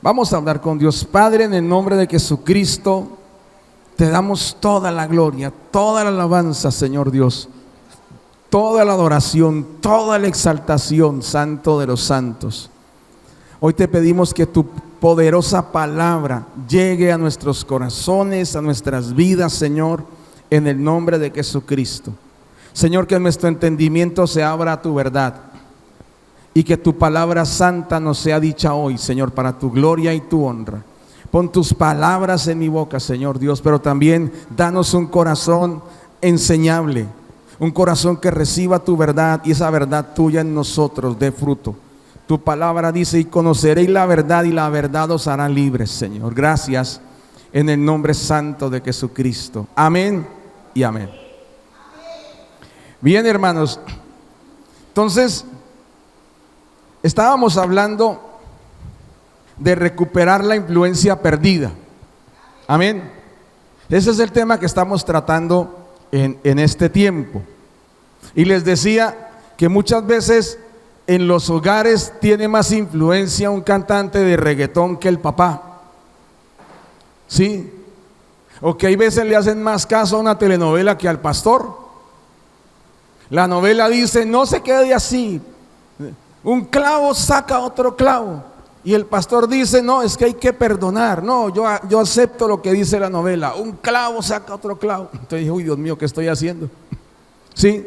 Vamos a hablar con Dios. Padre, en el nombre de Jesucristo, te damos toda la gloria, toda la alabanza, Señor Dios, toda la adoración, toda la exaltación, Santo de los santos. Hoy te pedimos que tu poderosa palabra llegue a nuestros corazones, a nuestras vidas, Señor, en el nombre de Jesucristo. Señor, que nuestro entendimiento se abra a tu verdad y que tu palabra santa nos sea dicha hoy, Señor, para tu gloria y tu honra. Pon tus palabras en mi boca, Señor Dios, pero también danos un corazón enseñable, un corazón que reciba tu verdad y esa verdad tuya en nosotros dé fruto. Tu palabra dice: y conoceréis la verdad y la verdad os hará libres, Señor. Gracias en el nombre santo de Jesucristo. Amén y amén. Bien, hermanos, entonces estábamos hablando de recuperar la influencia perdida. Amén. Ese es el tema que estamos tratando en este tiempo. Y les decía que muchas veces en los hogares tiene más influencia un cantante de reggaetón que el papá. ¿Sí? O que hay veces le hacen más caso a una telenovela que al pastor. La novela dice: no se quede así, un clavo saca otro clavo. Y el pastor dice: no, es que hay que perdonar. No, yo acepto lo que dice la novela, un clavo saca otro clavo. Entonces dije: uy, Dios mío, ¿qué estoy haciendo? ¿Sí?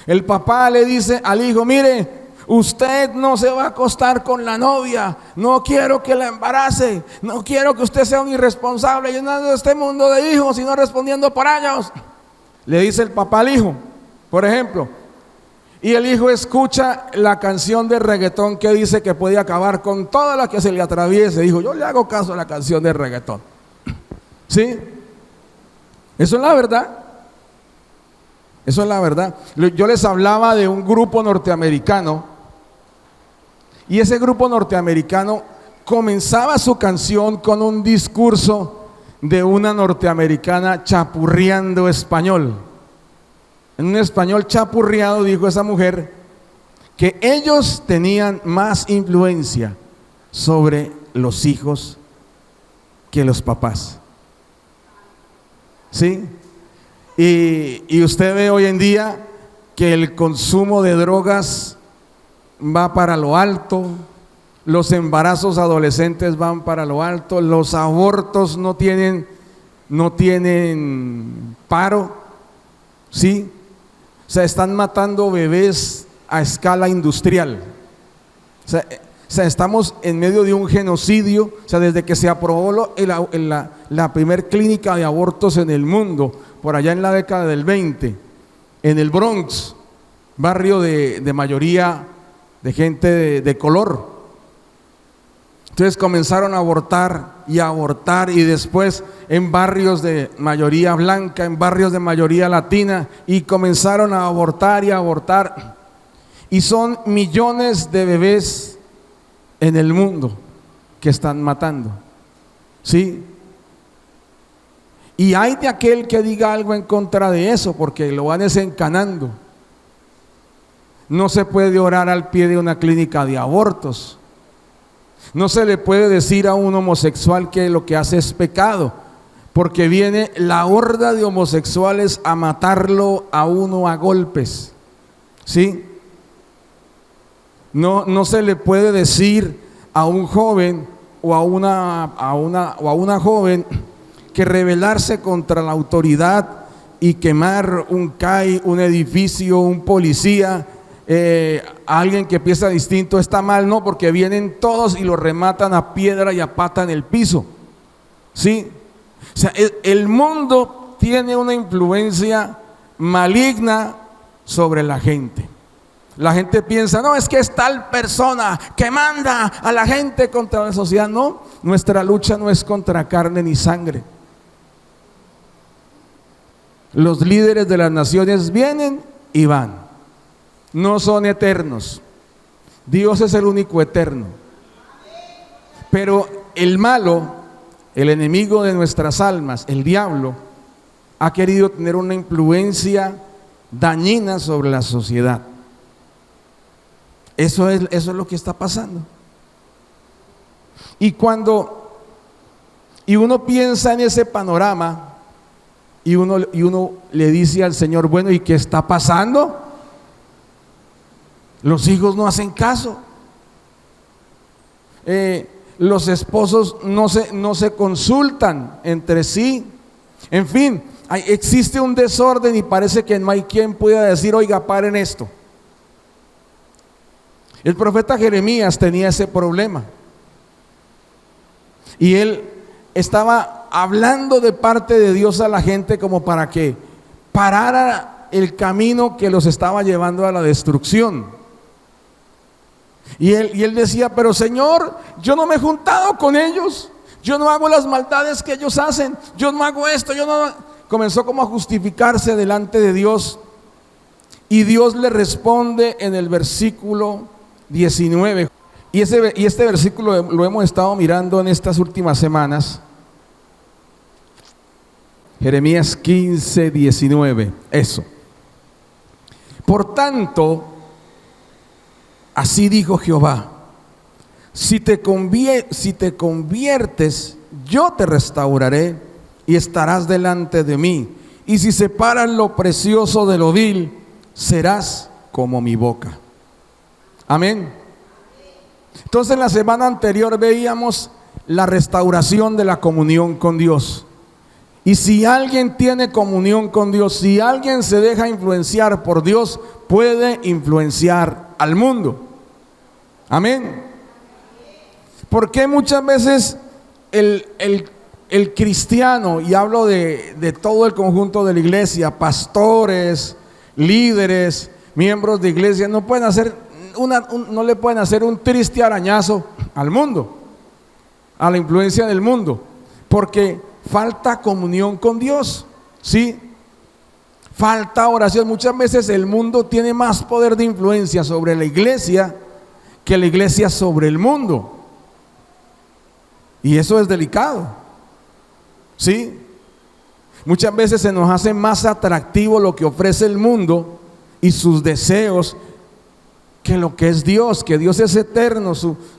El papá le dice al hijo: mire, usted no se va a acostar con la novia, no quiero que la embarace, no quiero que usted sea un irresponsable llenando este mundo de hijos y no respondiendo por ellos. Le dice el papá al hijo, por ejemplo, y el hijo escucha la canción de reggaetón que dice que puede acabar con toda la que se le atraviese. Dijo: yo le hago caso a la canción de reggaetón. ¿Sí? Eso es la verdad. Eso es la verdad. Yo les hablaba de un grupo norteamericano, y ese grupo norteamericano comenzaba su canción con un discurso de una norteamericana chapurreando español. En un español chapurreado dijo esa mujer que ellos tenían más influencia sobre los hijos que los papás. ¿Sí? Y usted ve hoy en día que el consumo de drogas va para lo alto, los embarazos adolescentes van para lo alto, los abortos no tienen paro, ¿sí? O sea, están matando bebés a escala industrial. O sea, estamos en medio de un genocidio. O sea, desde que se aprobó la primer clínica de abortos en el mundo, por allá en la década del 20, en el Bronx, barrio de mayoría de gente de color. Entonces comenzaron a abortar, y después en barrios de mayoría blanca, en barrios de mayoría latina, y comenzaron a abortar y a abortar. Y son millones de bebés en el mundo que están matando. ¿Sí? Y hay de aquel que diga algo en contra de eso, porque lo van desencanando. No se puede orar al pie de una clínica de abortos. No se le puede decir a un homosexual que lo que hace es pecado, porque viene la horda de homosexuales a matarlo a uno a golpes. ¿Sí? No se le puede decir a un joven o a una joven que rebelarse contra la autoridad y quemar un CAI, un edificio, un policía, alguien que piensa distinto está mal. No, porque vienen todos y lo rematan a piedra y a pata en el piso. ¿Sí? O sea, el mundo tiene una influencia maligna sobre la gente. La gente piensa: no, es que es tal persona que manda a la gente contra la sociedad. No, nuestra lucha no es contra carne ni sangre. Los líderes de las naciones vienen y van, no son eternos. Dios es el único eterno. Pero el malo, el enemigo de nuestras almas, el diablo, ha querido tener una influencia dañina sobre la sociedad. Eso es lo que está pasando. Y uno piensa en ese panorama y uno le dice al Señor, bueno, ¿y qué está pasando? Los hijos no hacen caso. Los esposos no se consultan entre sí. En fin, existe un desorden y parece que no hay quien pueda decir, oiga, paren esto. El profeta Jeremías tenía ese problema. Y él estaba hablando de parte de Dios a la gente como para que parara el camino que los estaba llevando a la destrucción. Y él decía, pero Señor, yo no me he juntado con ellos, yo no hago las maldades que ellos hacen, yo no hago esto, yo no... Comenzó como a justificarse delante de Dios. Y Dios le responde en el versículo 19. Y este versículo lo hemos estado mirando en estas últimas semanas. Jeremías 15, 19. Eso. Por tanto, así dijo Jehová: si te conviertes, yo te restauraré y estarás delante de mí. Y si separas lo precioso de lo vil, serás como mi boca. Amén. Entonces, en la semana anterior veíamos la restauración de la comunión con Dios. Y si alguien tiene comunión con Dios, si alguien se deja influenciar por Dios, puede influenciar al mundo. Amén. Porque muchas veces el cristiano, y hablo de todo el conjunto de la iglesia, pastores, líderes, miembros de iglesia, no le pueden hacer un triste arañazo al mundo, a la influencia del mundo, porque falta comunión con Dios, ¿sí? Falta oración. Muchas veces el mundo tiene más poder de influencia sobre la iglesia que la iglesia sobre el mundo. Y eso es delicado, ¿sí? Muchas veces se nos hace más atractivo lo que ofrece el mundo y sus deseos que lo que es Dios, que Dios es eterno,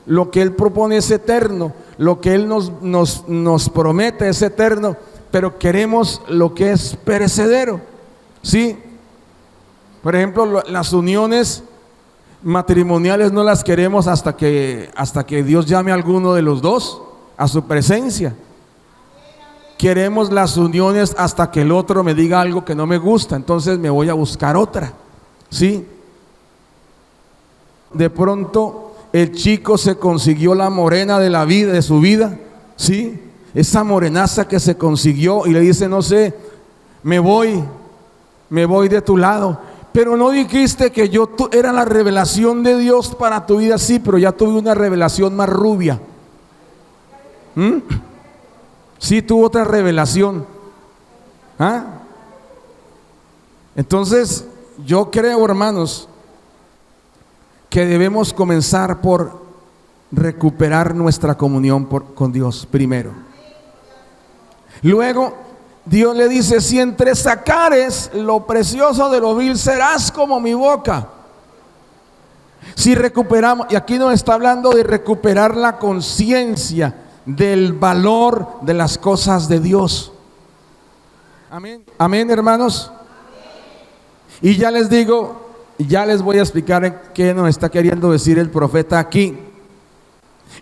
lo que Él propone es eterno, lo que Él nos promete es eterno, pero queremos lo que es perecedero, ¿sí? Por ejemplo, las uniones matrimoniales no las queremos hasta que Dios llame a alguno de los dos a su presencia. Queremos las uniones hasta que el otro me diga algo que no me gusta, entonces me voy a buscar otra, ¿sí? De pronto el chico se consiguió la morena de la vida, de su vida, ¿sí? Esa morenaza que se consiguió y le dice, no sé, me voy de tu lado. Pero no dijiste que era la revelación de Dios para tu vida. Sí, pero ya tuve una revelación más rubia. Sí, tuvo otra revelación. Entonces, yo creo, hermanos, que debemos comenzar por recuperar nuestra comunión con Dios primero. Luego, Dios le dice, si entresacares lo precioso de lo vil, serás como mi boca. Si recuperamos, y aquí nos está hablando de recuperar la conciencia del valor de las cosas de Dios. Amén. Amén, hermanos. Y ya les digo, ya les voy a explicar qué nos está queriendo decir el profeta aquí.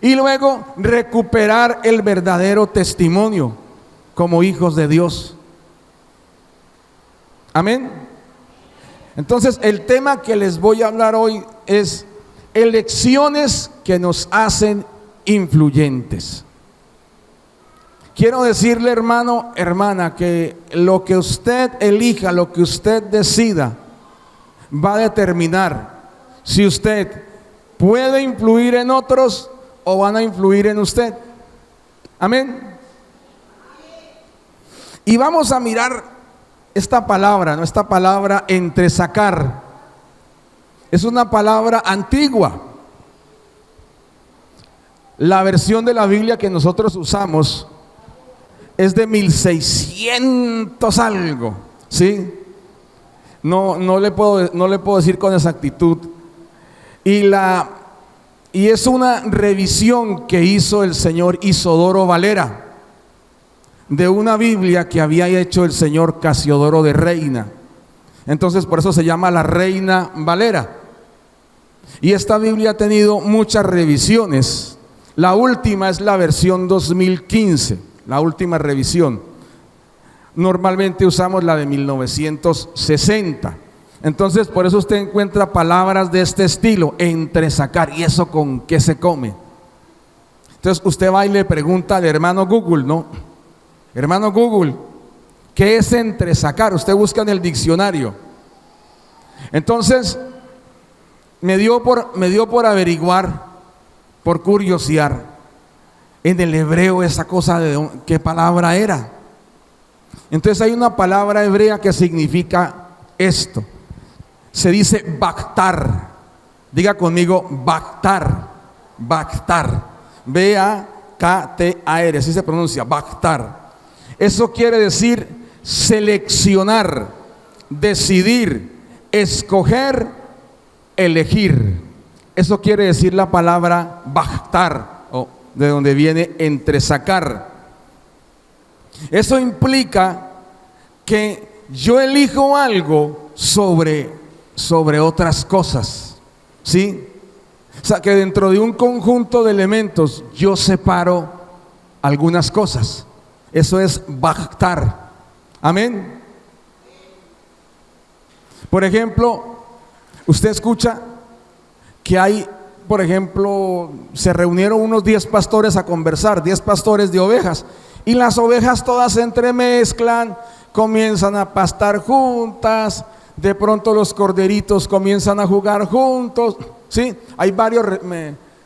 Y luego recuperar el verdadero testimonio como hijos de Dios. Amén. Entonces el tema que les voy a hablar hoy es elecciones que nos hacen influyentes. Quiero decirle, hermano, hermana, que lo que usted elija, lo que usted decida, va a determinar si usted puede influir en otros o van a influir en usted. Amén. Y vamos a mirar esta palabra, ¿no? Esta palabra entresacar es una palabra antigua. La versión de la Biblia que nosotros usamos es de 1600 algo, ¿sí? No le puedo decir con exactitud. Y la Y es una revisión que hizo el señor Isodoro Valera de una Biblia que había hecho el señor Casiodoro de Reina. Entonces por eso se llama la Reina Valera. Y esta Biblia ha tenido muchas revisiones. La última es la versión 2015, la última revisión. Normalmente usamos la de 1960. Entonces por eso usted encuentra palabras de este estilo, entresacar. ¿Y eso con qué se come? Entonces usted va y le pregunta al hermano Google, ¿no? Hermano Google, ¿qué es entresacar? Usted busca en el diccionario. Entonces me dio por averiguar, por curiosear en el hebreo esa cosa de qué palabra era. Entonces hay una palabra hebrea que significa esto. Se dice bactar. Diga conmigo bactar. Bactar. B-A-K-T-A-R. Así se pronuncia, bactar. Eso quiere decir seleccionar, decidir, escoger, elegir. Eso quiere decir la palabra bactar, de donde viene entresacar. Eso implica que yo elijo algo sobre otras cosas, ¿sí? O sea, que dentro de un conjunto de elementos yo separo algunas cosas. Eso es bactar. Amén. Por ejemplo, usted escucha que hay, por ejemplo, se reunieron unos 10 pastores a conversar, 10 pastores de ovejas, y las ovejas todas se entremezclan, comienzan a pastar juntas, de pronto los corderitos comienzan a jugar juntos, ¿sí? Hay varios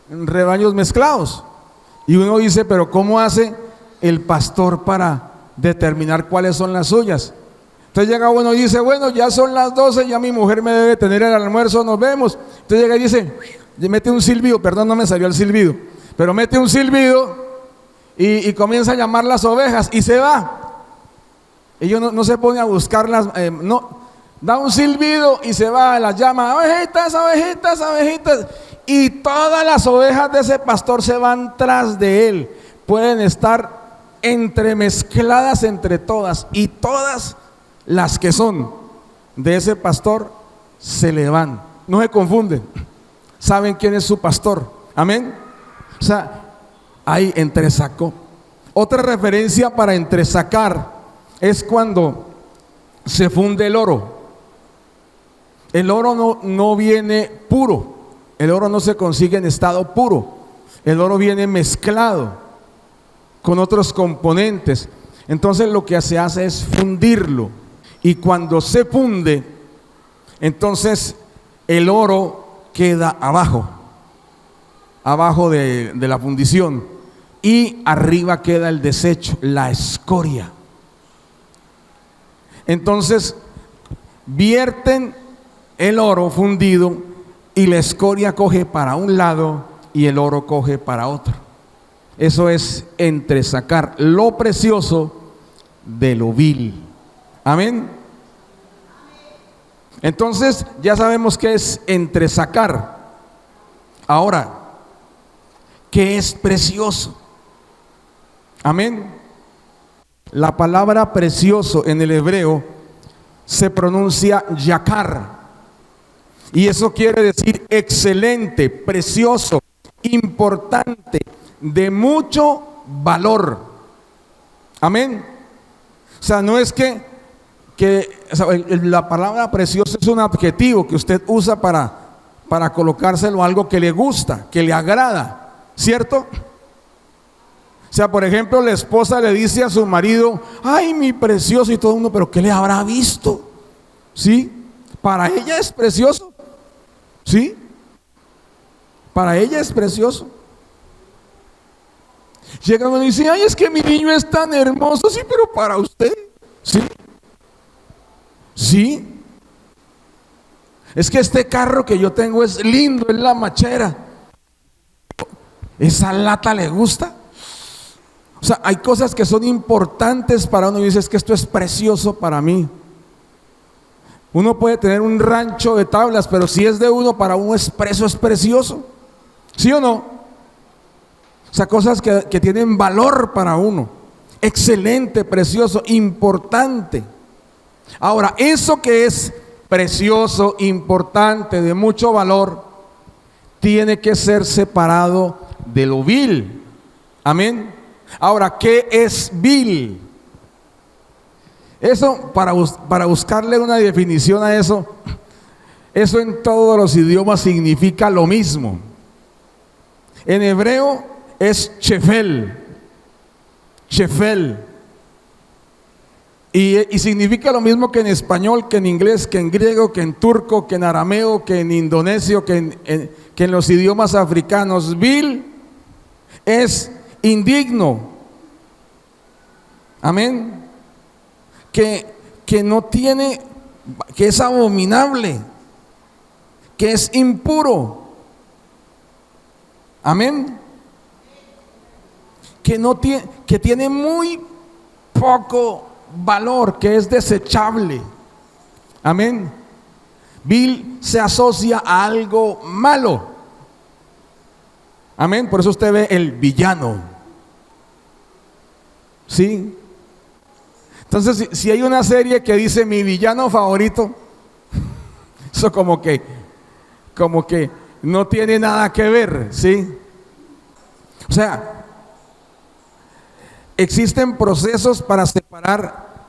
rebaños mezclados, y uno dice, pero ¿cómo hace el pastor para determinar cuáles son las suyas? Entonces llega uno y dice, bueno, ya son las 12, ya mi mujer me debe tener el almuerzo, nos vemos. Entonces llega y dice, mete un silbido, perdón, no me salió el silbido, pero mete un silbido y comienza a llamar las ovejas y se va. Ellos no se pone a buscarlas, no, da un silbido y se va, las llama, ovejitas, ovejitas, ovejitas, y todas las ovejas de ese pastor se van tras de él. Pueden estar entremezcladas entre todas, y todas las que son de ese pastor se le van, no se confunden, saben quién es su pastor. Amén. O sea, hay entresacó. Otra referencia para entresacar es cuando se funde el oro. El oro no viene puro, el oro no se consigue en estado puro, el oro viene mezclado con otros componentes. Entonces lo que se hace es fundirlo, y cuando se funde, entonces el oro queda abajo de la fundición, y arriba queda el desecho, la escoria. Entonces vierten el oro fundido, y la escoria coge para un lado y el oro coge para otro. Eso es entresacar lo precioso de lo vil. Amén. Entonces ya sabemos qué es entresacar. Ahora, ¿qué es precioso? Amén. La palabra precioso en el hebreo se pronuncia yakar, y eso quiere decir excelente, precioso, importante, de mucho valor. Amén. O sea, no es que o sea, la palabra precioso es un adjetivo que usted usa para colocárselo a algo que le gusta, que le agrada, ¿cierto? O sea, por ejemplo, la esposa le dice a su marido, ay, mi precioso, y todo el mundo, pero ¿qué le habrá visto? ¿Sí? Para ella es precioso, ¿sí? Para ella es precioso. Llega uno y dice, ay, es que mi niño es tan hermoso. Sí, pero para usted, ¿sí? ¿Sí? Es que este carro que yo tengo es lindo, es la machera. ¿Esa lata le gusta? O sea, hay cosas que son importantes para uno, y dice, es que esto es precioso para mí. Uno puede tener un rancho de tablas, pero si es de uno, para uno es precioso. ¿Sí o no? O sea, cosas que tienen valor para uno. Excelente, precioso, importante. Ahora, eso que es precioso, importante, de mucho valor, tiene que ser separado de lo vil. Amén. Ahora, ¿qué es vil? Eso, para buscarle una definición a eso en todos los idiomas significa lo mismo. En hebreo es shefel. Shefel. Y significa lo mismo que en español, que en inglés, que en griego, que en turco, que en arameo, que en indonesio, que en los idiomas africanos. Vil es indigno. Amén. Que no tiene, que es abominable, que es impuro. Amén. Que tiene muy poco valor, que es desechable. Amén. Vil se asocia a algo malo. Amén. Por eso usted ve el villano. ¿Sí? Entonces, si hay una serie que dice mi villano favorito, eso como que no tiene nada que ver, ¿sí? O sea, existen procesos para separar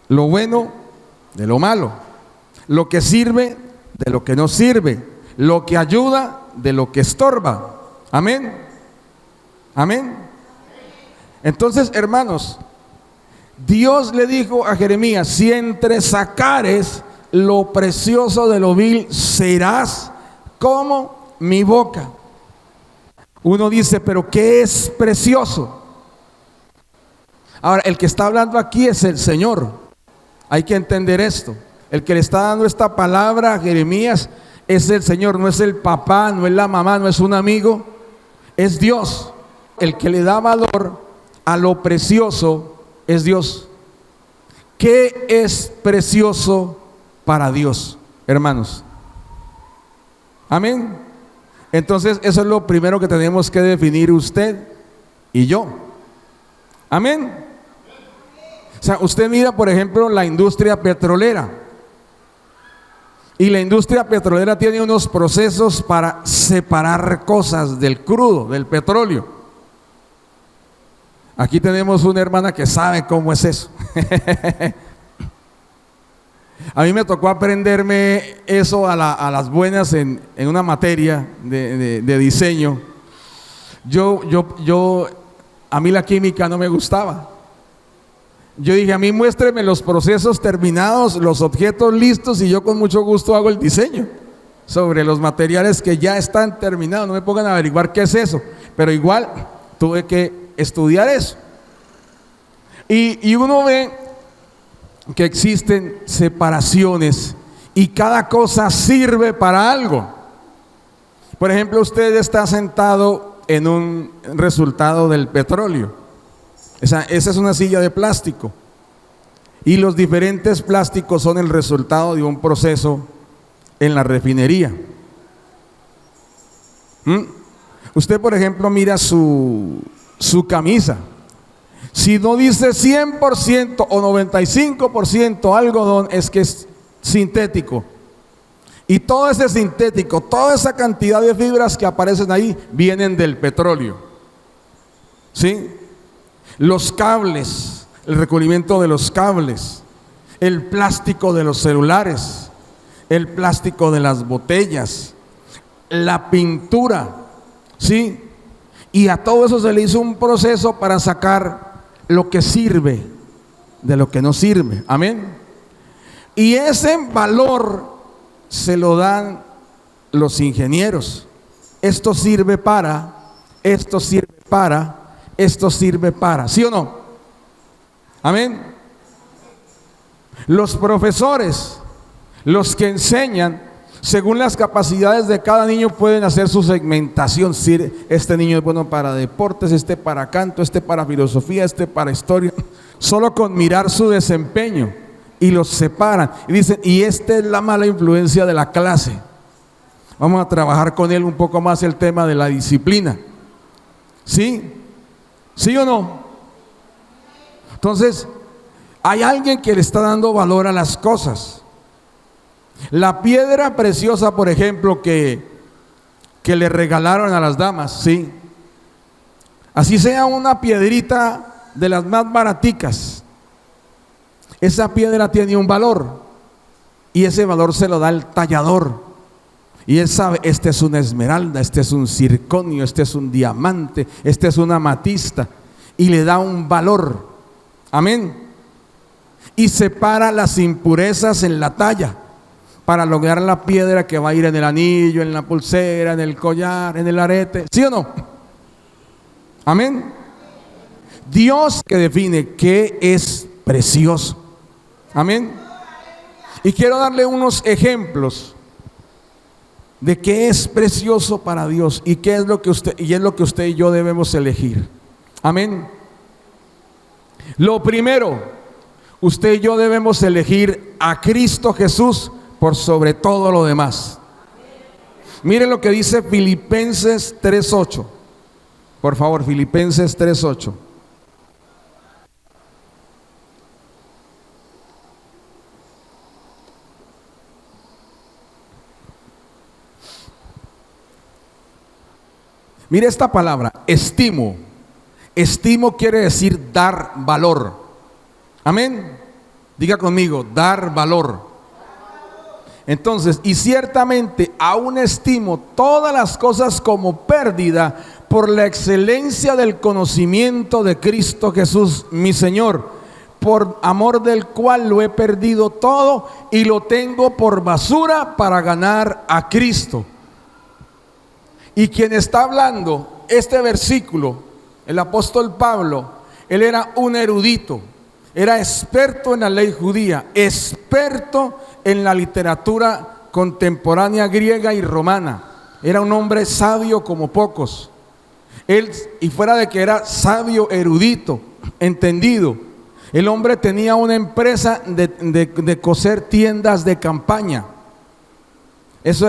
lo bueno de lo malo, lo que sirve de lo que no sirve, lo que ayuda de lo que estorba. Amén. Amén. Entonces, hermanos, Dios le dijo a Jeremías: si entresacares lo precioso de lo vil, serás como mi boca. Uno dice, pero ¿qué es precioso? Ahora, el que está hablando aquí es el Señor. Hay que entender esto. El que le está dando esta palabra a Jeremías es el Señor, no es el papá, no es la mamá, no es un amigo, es Dios. El que le da valor a lo precioso es Dios. ¿Qué es precioso para Dios, hermanos? Amén. Entonces, eso es lo primero que tenemos que definir usted y yo. Amén. O sea, usted mira, por ejemplo, la industria petrolera. Y la industria petrolera tiene unos procesos para separar cosas del crudo, del petróleo. Aquí tenemos una hermana que sabe cómo es eso. A mí me tocó aprenderme eso a las buenas en una materia de diseño. A mí la química no me gustaba. Yo dije, a mí muéstreme los procesos terminados, los objetos listos, y yo con mucho gusto hago el diseño sobre los materiales que ya están terminados. No me pongan a averiguar qué es eso, pero igual tuve que estudiar eso. Y uno ve que existen separaciones y cada cosa sirve para algo. Por ejemplo, usted está sentado en un resultado del petróleo. Esa es una silla de plástico. Y los diferentes plásticos son el resultado de un proceso en la refinería. Usted, por ejemplo, mira su camisa. Si no dice 100% o 95% algodón, es que es sintético. Y todo ese sintético, toda esa cantidad de fibras que aparecen ahí, vienen del petróleo. ¿Sí? Los cables, el recubrimiento de los cables, el plástico de los celulares, el plástico de las botellas, la pintura, ¿sí? Y a todo eso se le hizo un proceso para sacar lo que sirve de lo que no sirve. Amén. Y ese valor se lo dan los ingenieros. Esto sirve para, esto sirve para, esto sirve para. ¿Sí o no? Amén. Los profesores, los que enseñan, según las capacidades de cada niño, pueden hacer su segmentación. Si este niño es bueno para deportes, este para canto, este para filosofía, este para historia. Solo con mirar su desempeño, y los separan y dicen, y esta es la mala influencia de la clase. Vamos a trabajar con él un poco más el tema de la disciplina. ¿Sí? ¿Sí o no? Entonces, hay alguien que le está dando valor a las cosas. La piedra preciosa, por ejemplo, que le regalaron a las damas, ¿sí? Así sea una piedrita de las más baraticas, esa piedra tiene un valor, y ese valor se lo da el tallador. Y él sabe, este es una esmeralda, este es un circonio, este es un diamante, este es una amatista, y le da un valor. Amén. Y separa las impurezas en la talla para lograr la piedra que va a ir en el anillo, en la pulsera, en el collar, en el arete. ¿Sí o no? Amén. Dios que define qué es precioso. Amén. Y quiero darle unos ejemplos de qué es precioso para Dios y qué es lo que usted y yo debemos elegir. Amén. Lo primero, usted y yo debemos elegir a Cristo Jesús por sobre todo lo demás. Miren lo que dice Filipenses 3:8. Por favor, Filipenses 3:8. Mire esta palabra, estimo. Estimo quiere decir dar valor. Amén. Diga conmigo, dar valor. Entonces, y ciertamente aún estimo todas las cosas como pérdida por la excelencia del conocimiento de Cristo Jesús, mi Señor, por amor del cual lo he perdido todo y lo tengo por basura para ganar a Cristo. Y quien está hablando este versículo, el apóstol Pablo, él era un erudito, era experto en la ley judía, experto en la literatura contemporánea griega y romana. Era un hombre sabio como pocos. Él, y fuera de que era sabio, erudito, entendido, el hombre tenía una empresa de coser tiendas de campaña. Eso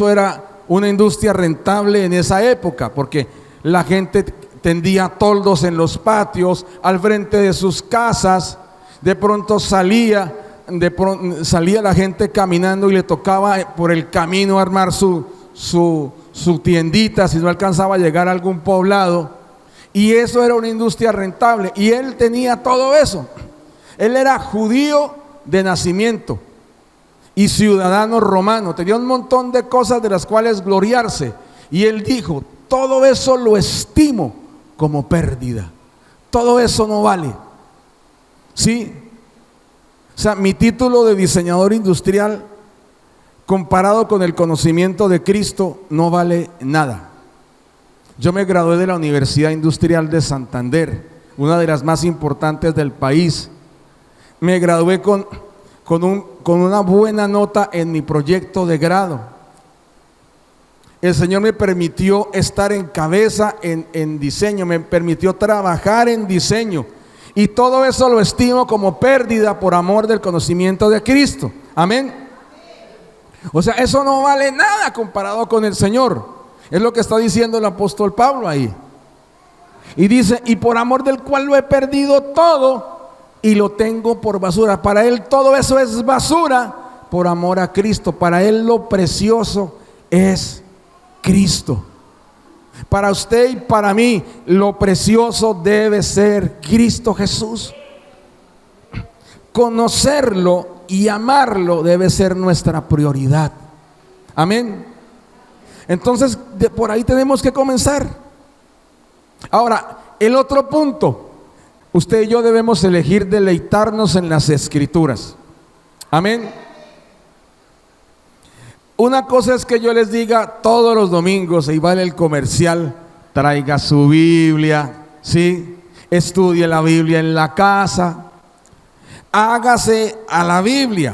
era una industria rentable en esa época, porque la gente tendía toldos en los patios, al frente de sus casas. De pronto salía la gente caminando y le tocaba por el camino armar su tiendita, si no alcanzaba a llegar a algún poblado. Y eso era una industria rentable, y él tenía todo eso. Él era judío de nacimiento y ciudadano romano, tenía un montón de cosas de las cuales gloriarse, y él dijo: todo eso lo estimo como pérdida, todo eso no vale. Sí, o sea, mi título de diseñador industrial comparado con el conocimiento de Cristo no vale nada. Yo me gradué de la Universidad Industrial de Santander, una de las más importantes del país. Me gradué con una buena nota en mi proyecto de grado. El Señor me permitió estar en cabeza en diseño, me permitió trabajar en diseño, y todo eso lo estimo como pérdida por amor del conocimiento de Cristo. Amén. O sea, eso no vale nada comparado con el Señor. Es lo que está diciendo el apóstol Pablo ahí. Y dice: y por amor del cual lo he perdido todo y lo tengo por basura. Para él todo eso es basura por amor a Cristo. Para él lo precioso es Cristo. Para usted y para mí lo precioso debe ser Cristo Jesús. Conocerlo y amarlo debe ser nuestra prioridad. Amén. Entonces, por ahí tenemos que comenzar. Ahora, el otro punto: usted y yo debemos elegir deleitarnos en las Escrituras. Amén. Una cosa es que yo les diga todos los domingos, y vale el comercial: traiga su Biblia, ¿sí? Estudie la Biblia en la casa, hágase a la Biblia.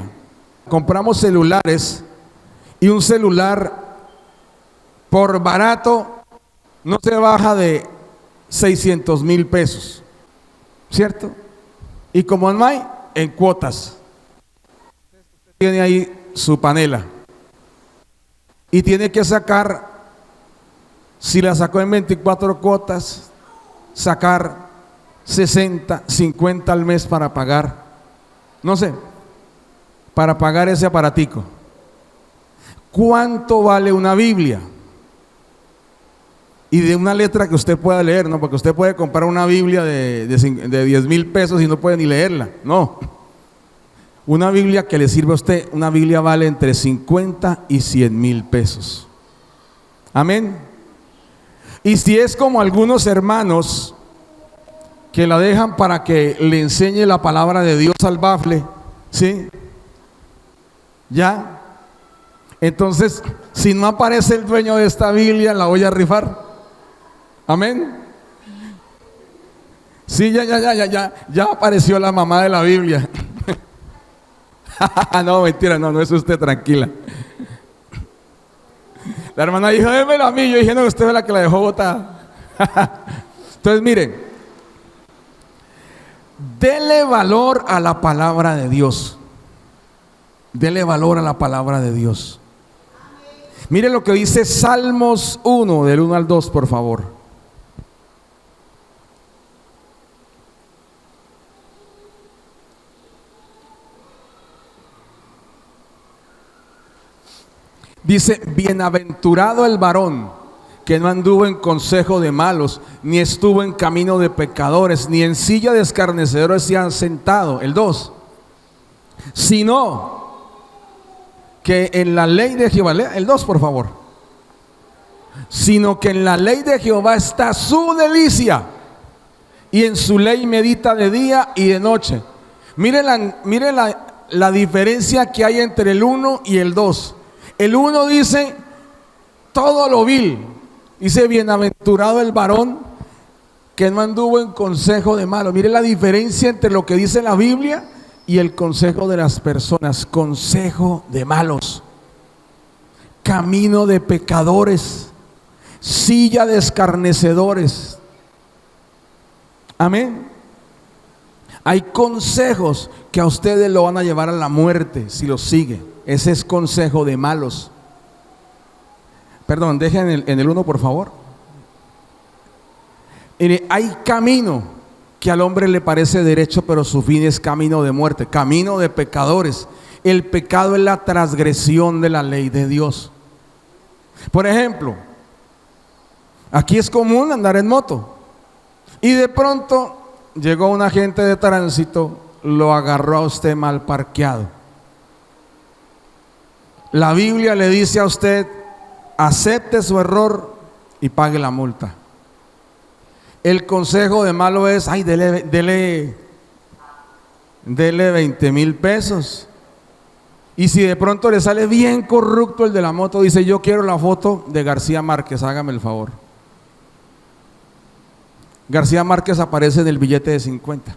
Compramos celulares, y un celular por barato no se baja de 600,000 pesos, ¿cierto? Y como no hay, en cuotas. Tiene ahí su panela. y tiene que sacar, si la sacó en 24 cuotas, sacar 60, 50 al mes para pagar, no sé, para pagar ese aparatico. ¿Cuánto vale una Biblia? Y de una letra que usted pueda leer, ¿no? Porque usted puede comprar una Biblia de 10,000 pesos y no puede ni leerla. No. Una Biblia que le sirve a usted, una Biblia vale entre 50 y 100,000 pesos. Amén. Y si es como algunos hermanos que la dejan para que le enseñe la palabra de Dios al bafle, ¿sí? ¿Ya? Entonces, si no aparece el dueño de esta Biblia, la voy a rifar. Amén. Sí, ya apareció la mamá de la Biblia. No, mentira, no es usted, tranquila. La hermana dijo, démela a mí. Yo dije, no, usted es la que la dejó botada. Entonces, miren, dele valor a la palabra de Dios. Dele valor a la palabra de Dios. Miren lo que dice Salmos 1, del 1 al 2, por favor. Dice, bienaventurado el varón que no anduvo en consejo de malos, ni estuvo en camino de pecadores, ni en silla de escarnecedores se han sentado. El 2. Sino que en la ley de Jehová, el 2 por favor. Sino que en la ley de Jehová está su delicia, y en su ley medita de día y de noche. Mire la diferencia que hay entre el 1 y el 2. El 1 dice todo lo vil. Dice, bienaventurado el varón que no anduvo en consejo de malos. Mire la diferencia entre lo que dice la Biblia y el consejo de las personas. Consejo de malos, camino de pecadores, silla de escarnecedores. Amén. Hay consejos que a ustedes lo van a llevar a la muerte si los sigue. Ese es consejo de malos. Perdón, dejen en el 1 por favor. Mire, hay camino que al hombre le parece derecho, pero su fin es camino de muerte, camino de pecadores. El pecado es la transgresión de la ley de Dios. Por ejemplo, aquí es común andar en moto y de pronto llegó un agente de tránsito, lo agarró a usted mal parqueado. La Biblia le dice a usted, acepte su error y pague la multa. El consejo de malo es, ay, dele 20,000 pesos. Y si de pronto le sale bien corrupto el de la moto, dice, yo quiero la foto de García Márquez, hágame el favor. García Márquez aparece en el billete de 50.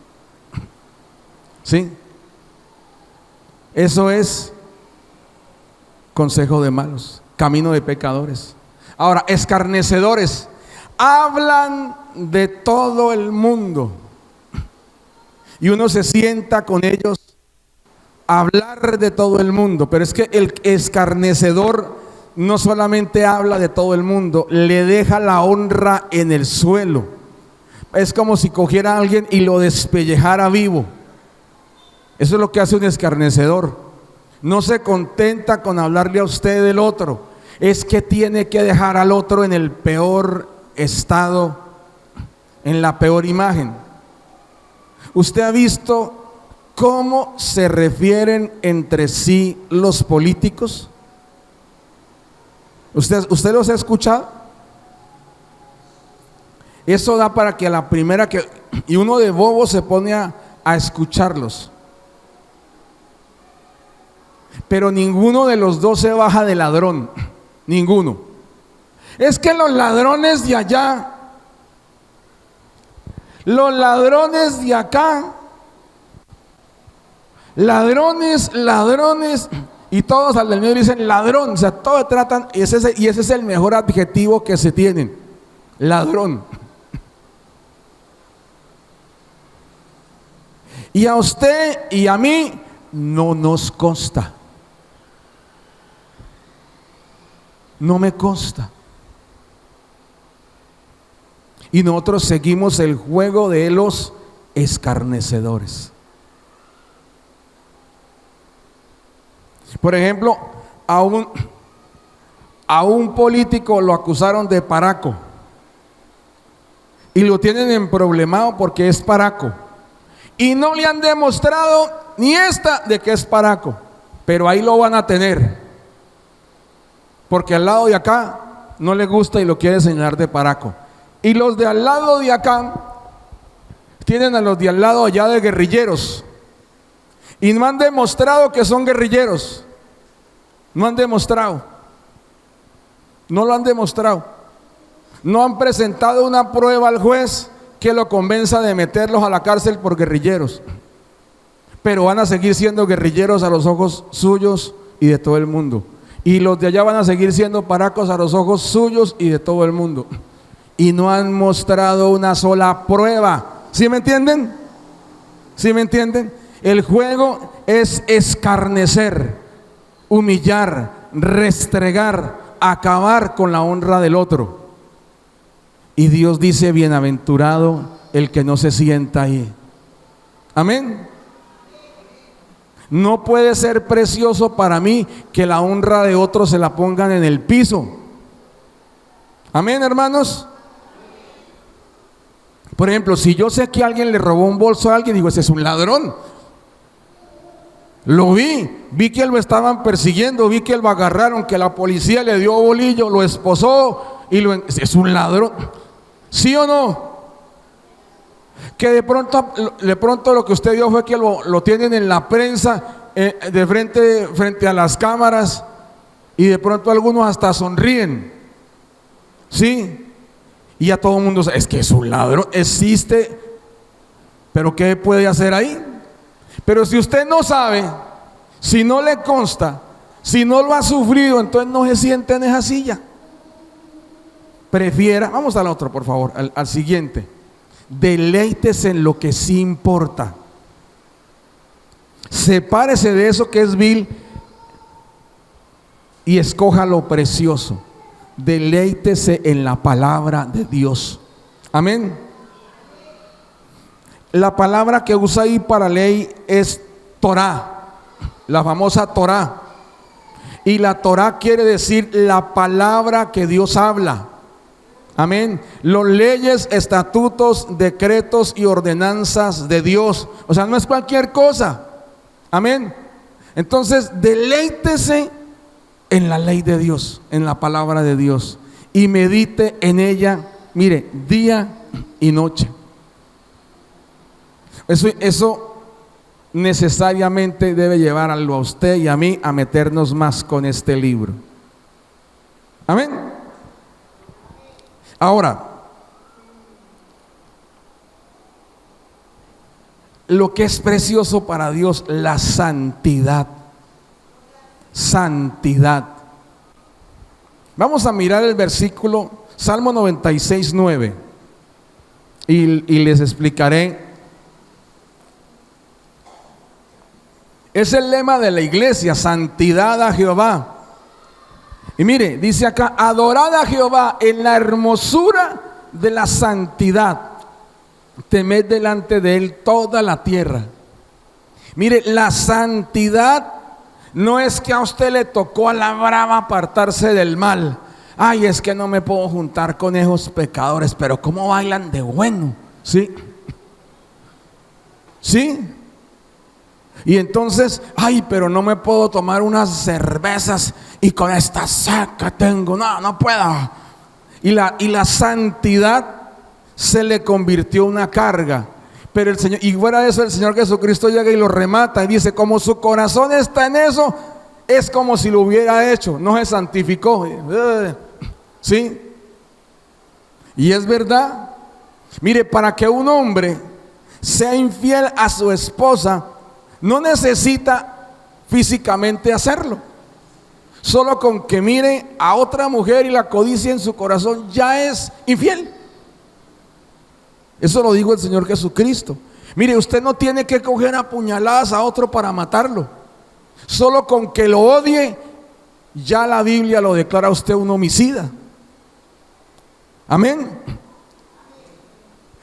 ¿Sí? Eso es consejo de malos, camino de pecadores. Ahora, escarnecedores hablan de todo el mundo y uno se sienta con ellos a hablar de todo el mundo, pero es que el escarnecedor no solamente habla de todo el mundo, le deja la honra en el suelo. Es como si cogiera a alguien y lo despellejara vivo. Eso es lo que hace un escarnecedor. No se contenta con hablarle a usted del otro, es que tiene que dejar al otro en el peor estado, en la peor imagen. ¿Usted ha visto cómo se refieren entre sí los políticos? ¿Usted los ha escuchado? Eso da para que a la primera que... Y uno de bobo se pone a escucharlos. Pero ninguno de los dos se baja de ladrón. Ninguno. Es que los ladrones de allá, los ladrones de acá, ladrones, y todos al del medio dicen ladrón. O sea, todos tratan, y ese es el mejor adjetivo que se tienen: ladrón. Y a usted y a mí no nos consta. No me consta. Y nosotros seguimos el juego de los escarnecedores. Por ejemplo, a un político lo acusaron de paraco y lo tienen en problemado porque es paraco, y no le han demostrado ni esta de que es paraco, pero ahí lo van a tener porque al lado de acá no le gusta y lo quiere señalar de paraco, y los de al lado de acá tienen a los de al lado allá de guerrilleros y no han demostrado que son guerrilleros. No han demostrado. No lo han demostrado. No han presentado una prueba al juez que lo convenza de meterlos a la cárcel por guerrilleros. Pero van a seguir siendo guerrilleros a los ojos suyos y de todo el mundo. Y los de allá van a seguir siendo paracos a los ojos suyos y de todo el mundo. Y no han mostrado una sola prueba. ¿Sí me entienden? ¿Sí me entienden? El juego es escarnecer, humillar, restregar, acabar con la honra del otro. Y Dios dice: bienaventurado el que no se sienta ahí. Amén. No puede ser precioso para mí que la honra de otros se la pongan en el piso. Amén, hermanos. Por ejemplo, si yo sé que alguien le robó un bolso a alguien, digo: ese es un ladrón. Lo vi que lo estaban persiguiendo, vi que lo agarraron, que la policía le dio bolillo, lo esposó y es un ladrón. ¿Sí o no? Que de pronto lo que usted vio fue que lo tienen en la prensa, frente a las cámaras, y de pronto algunos hasta sonríen. ¿Sí? Y ya todo el mundo sabe, es que es un ladrón, existe, pero ¿qué puede hacer ahí? Pero si usted no sabe, si no le consta, si no lo ha sufrido, entonces no se siente en esa silla. Prefiera, vamos al otro por favor, al siguiente. Deleítese en lo que sí importa. Sepárese de eso que es vil y escoja lo precioso. Deleítese en la palabra de Dios. Amén. La palabra que usa ahí para ley es Torá, la famosa Torá. Y la Torá quiere decir la palabra que Dios habla. Amén. Los leyes, estatutos, decretos y ordenanzas de Dios. O sea, no es cualquier cosa. Amén. Entonces, deleítese en la ley de Dios, en la palabra de Dios, y medite en ella, mire, día y noche. Eso necesariamente debe llevarlo a usted y a mí a meternos más con este libro. Amén. Ahora, lo que es precioso para Dios, la santidad. Santidad. Vamos a mirar el versículo Salmo 96:9 y les explicaré. Es el lema de la iglesia: santidad a Jehová. Y mire, dice acá: adorad a Jehová en la hermosura de la santidad, temed delante de él toda la tierra. Mire, la santidad no es que a usted le tocó a la brava apartarse del mal. Ay, es que no me puedo juntar con esos pecadores, pero cómo bailan de bueno. ¿Sí? ¿Sí? Y entonces, ay, pero no me puedo tomar unas cervezas y con esta saca tengo, no puedo. Y la santidad se le convirtió en una carga. Pero el Señor, y fuera de eso, el Señor Jesucristo llega y lo remata y dice: como su corazón está en eso, es como si lo hubiera hecho, no se santificó. ¿Sí? Y es verdad. Mire, para que un hombre sea infiel a su esposa, no necesita físicamente hacerlo. Solo con que mire a otra mujer y la codicia en su corazón, ya es infiel. Eso lo dijo el Señor Jesucristo. Mire, usted no tiene que coger a puñaladas a otro para matarlo. Solo con que lo odie ya la Biblia lo declara a usted un homicida. Amén.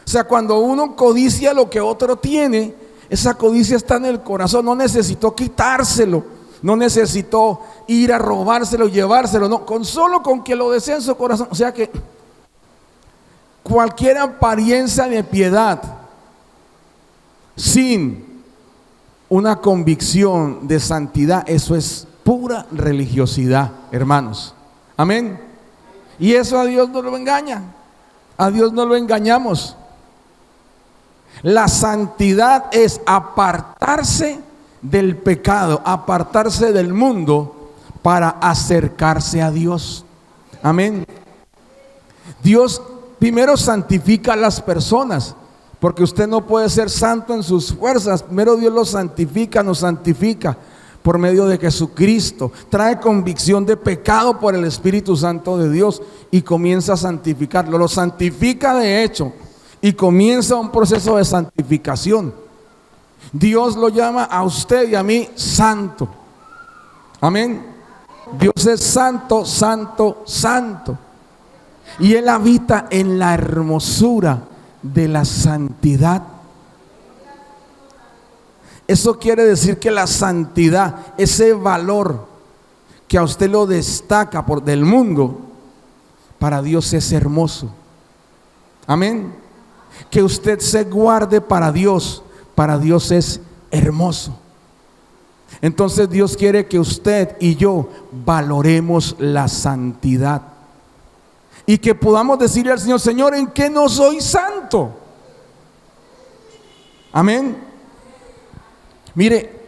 O sea, cuando uno codicia lo que otro tiene, esa codicia está en el corazón. No necesitó quitárselo, no necesitó ir a robárselo, llevárselo, no, solo con que lo desee en su corazón. O sea que cualquier apariencia de piedad sin una convicción de santidad, eso es pura religiosidad, hermanos. Amén. Y eso a Dios no lo engaña, a Dios no lo engañamos. La santidad es apartarse del pecado, apartarse del mundo para acercarse a Dios. Amén. Dios primero santifica a las personas, porque usted no puede ser santo en sus fuerzas. Primero Dios lo santifica, nos santifica por medio de Jesucristo. Trae convicción de pecado por el Espíritu Santo de Dios y comienza a santificarlo. Lo santifica de hecho y comienza un proceso de santificación. Dios lo llama a usted y a mí santo. Amén. Dios es santo, santo, santo. Y Él habita en la hermosura de la santidad. Eso quiere decir que la santidad, ese valor que a usted lo destaca del mundo, para Dios es hermoso. Amén. Que usted se guarde para Dios es hermoso. Entonces Dios quiere que usted y yo valoremos la santidad y que podamos decirle al Señor: Señor, ¿en qué no soy santo? Amén. Mire,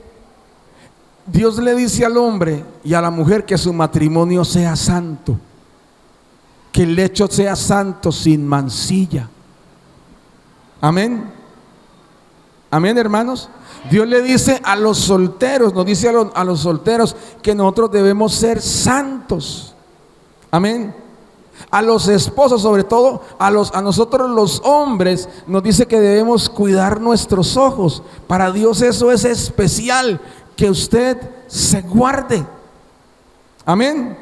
Dios le dice al hombre y a la mujer que su matrimonio sea santo, que el lecho sea santo, sin mancilla. Amén. Amén, hermanos. Dios le dice a los solteros, nos dice a los solteros que nosotros debemos ser santos. Amén. A los esposos, sobre todo a nosotros los hombres, nos dice que debemos cuidar nuestros ojos. Para Dios eso es especial, que usted se guarde. Amén.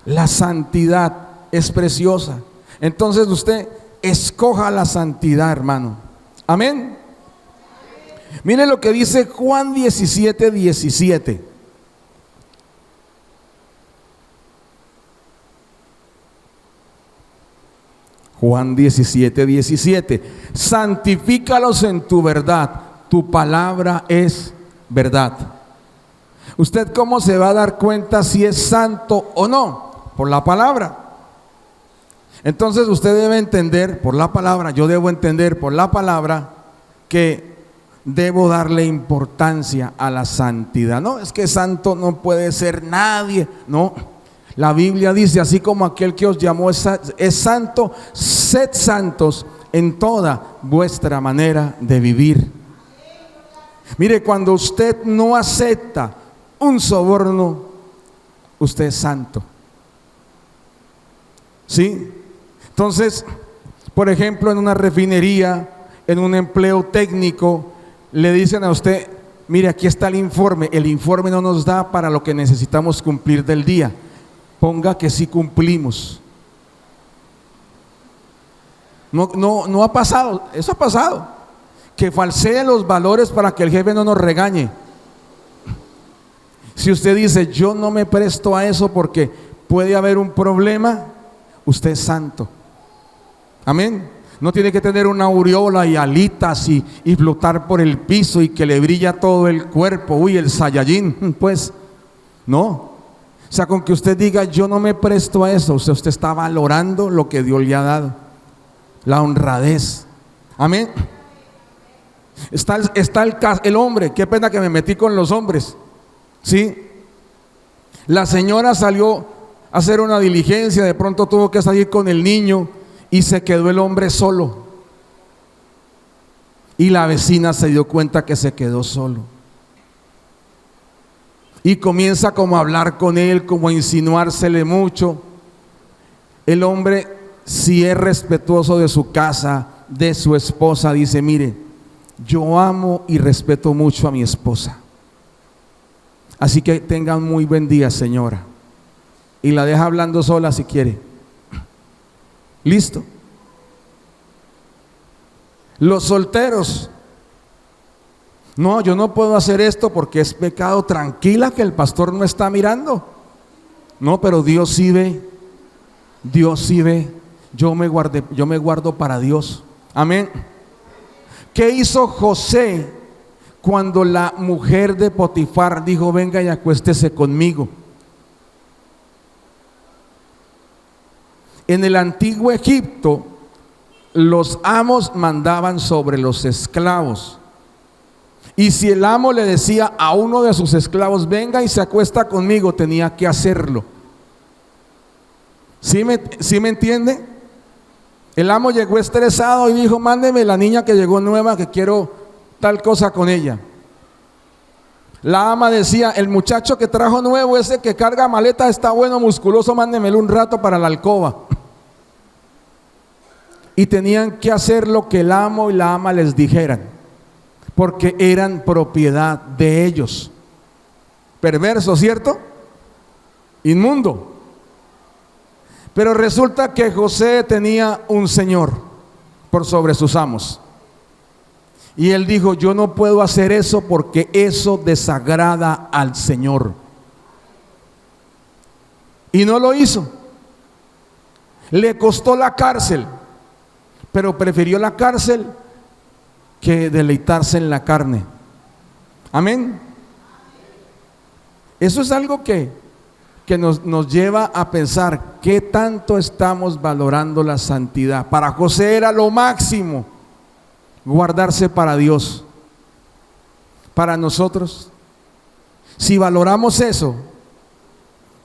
La santidad es preciosa. Entonces usted escoja la santidad, hermano. Amén. Mire lo que dice Juan 17:17. Juan 17:17. Santifícalos en tu verdad, tu palabra es verdad. ¿Usted cómo se va a dar cuenta si es santo o no? Por la palabra. Entonces usted debe entender por la palabra, yo debo entender por la palabra que debo darle importancia a la santidad. No, es que santo no puede ser nadie, no. La Biblia dice: así como aquel que os llamó es santo, sed santos en toda vuestra manera de vivir. Mire, cuando usted no acepta un soborno, usted es santo. ¿Sí? Entonces, por ejemplo, en una refinería, en un empleo técnico, le dicen a usted: mire, aquí está el informe no nos da para lo que necesitamos cumplir del día. Ponga que sí cumplimos. No ha pasado, eso ha pasado, que falsee los valores para que el jefe no nos regañe. Si usted dice: yo no me presto a eso porque puede haber un problema, usted es santo. Amén. No tiene que tener una aureola y alitas y flotar por el piso y que le brilla todo el cuerpo. Uy, el Saiyajin, pues no. O sea, con que usted diga: yo no me presto a eso, usted está valorando lo que Dios le ha dado, la honradez. Amén. Está el hombre, qué pena que me metí con los hombres. ¿Sí? La señora salió a hacer una diligencia, de pronto tuvo que salir con el niño y se quedó el hombre solo. Y la vecina se dio cuenta que se quedó solo. Y comienza como a hablar con él, como a insinuársele mucho. El hombre, si es respetuoso de su casa, de su esposa, dice: mire, yo amo y respeto mucho a mi esposa. Así que tengan muy buen día, señora. Y la deja hablando sola si quiere. ¿Listo? Los solteros. No, yo no puedo hacer esto porque es pecado. Tranquila, que el pastor no está mirando. No, pero Dios sí ve. Dios sí ve. Yo me guardo para Dios. Amén. ¿Qué hizo José cuando la mujer de Potifar dijo: venga y acuéstese conmigo? En el antiguo Egipto, los amos mandaban sobre los esclavos. Y si el amo le decía a uno de sus esclavos: venga y se acuesta conmigo, tenía que hacerlo. ¿Sí me entiende? El amo llegó estresado y dijo: mándeme la niña que llegó nueva, que quiero tal cosa con ella. La ama decía: el muchacho que trajo nuevo, ese que carga maleta, está bueno, musculoso, mándemelo un rato para la alcoba. Y tenían que hacer lo que el amo y la ama les dijeran, porque eran propiedad de ellos. Perverso, ¿cierto? Inmundo. Pero resulta que José tenía un señor por sobre sus amos. Y él dijo: yo no puedo hacer eso porque eso desagrada al Señor. Y no lo hizo. Le costó la cárcel, pero prefirió la cárcel que deleitarse en la carne. Amén. Eso es algo que nos lleva a pensar qué tanto estamos valorando la santidad. Para José era lo máximo guardarse para Dios. Para nosotros, si valoramos eso,